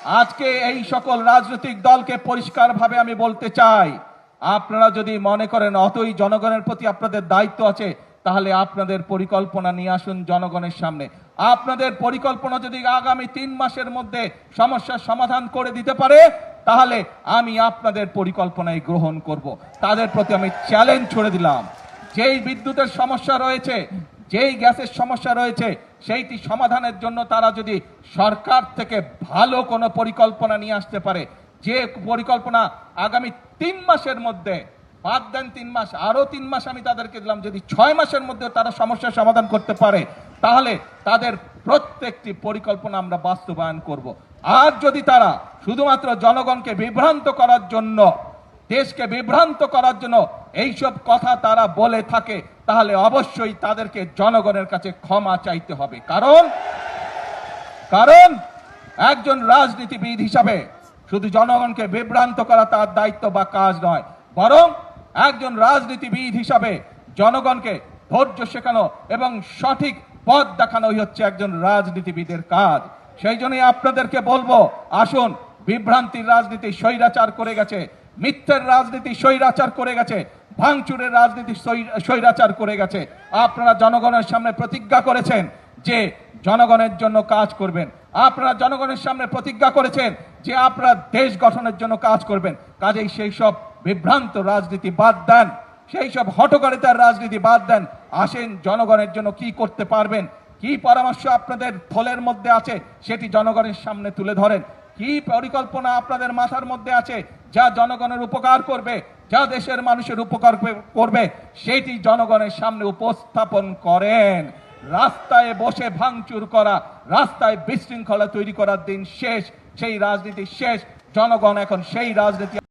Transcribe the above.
আজকে এই সকল রাজনৈতিক দলকে পরিষ্কারভাবে আমি বলতে চাই, আপনারা যদি মনে করেন অতই জনগণের প্রতি আপনাদের দায়িত্ব আছে, তাহলে আপনাদের পরিকল্পনা নিয়ে আসুন জনগণের সামনে। আপনাদের পরিকল্পনা যদি আগামী 3 মাসের মধ্যে সমস্যার সমাধান করে দিতে পারে, তাহলে আমি আপনাদের পরিকল্পনায় গ্রহণ করব। তাদের প্রতি আমি চ্যালেঞ্জ ছুড়ে দিলাম। যেই বিদ্যুতের সমস্যা রয়েছে, যেই গ্যাসের সমস্যা রয়েছে, সেইটি সমাধানের জন্য তারা যদি সরকার থেকে ভালো কোনো পরিকল্পনা নিয়ে আসতে পারে, যে পরিকল্পনা আগামী 3 মাসের মধ্যে, বাদ দেন 3 মাস, আরো 3 মাস আমি তাদেরকে দিলাম, যদি 6 মাসের মধ্যে তারা সমস্যার সমাধান করতে পারে, তাহলে তাদের প্রত্যেকটি পরিকল্পনা আমরা বাস্তবায়ন করব। আর যদি তারা শুধুমাত্র জনগণকে বিভ্রান্ত করার জন্য, দেশকে বিভ্রান্ত করার জন্য এইসব কথা তারা বলে থাকে, তাহলে অবশ্যই তাদেরকে জনগণের কাছে ক্ষমা চাইতে হবে। কারণ একজন রাজনীতিবিদ হিসাবে শুধু জনগণকে বিভ্রান্ত করা তার দায়িত্ব বা কাজ নয়, বরং একজন রাজনীতিবিদ হিসাবে জনগণকে ধৈর্য শেখানো এবং সঠিক পথ দেখানোই হচ্ছে একজন রাজনীতিবিদের কাজ। সেই জন্যই আপনাদেরকে বলবো, আসুন, বিভ্রান্তির রাজনীতি স্বৈরাচার করে গেছে, মিথ্যের রাজনীতি স্বৈরাচার করে গেছে, ভাঙচুরের রাজনীতি স্বৈরাচার করে গেছে। আপনারা জনগণের সামনে প্রতিজ্ঞা করেছেন যে জনগণের জন্য কাজ করবেন। আপনারা জনগণের সামনে প্রতিজ্ঞা করেছেন যে আপনারা দেশ গঠনের জন্য কাজ করবেন। কাজেই সেই সব বিভ্রান্ত রাজনীতি বাদ দেন, সেই সব হঠকারিতার রাজনীতি বাদ দেন। আসেন, জনগণের জন্য কি করতে পারবেন, কি পরামর্শ আপনাদের থলের মধ্যে আছে, সেটি জনগণের সামনে তুলে ধরেন। কি পরিকল্পনা আপনাদের মাথার মধ্যে আছে যা জনগণের উপকার করবে, যা দেশের মানুষের উপকার করবে, সেটি জনগণের সামনে উপস্থাপন করেন। রাস্তায় বসে ভাঙচুর করা, রাস্তায় বিশৃঙ্খলা তৈরি করার দিন শেষ, সেই রাজনীতি শেষ। জনগণ এখন সেই রাজনীতি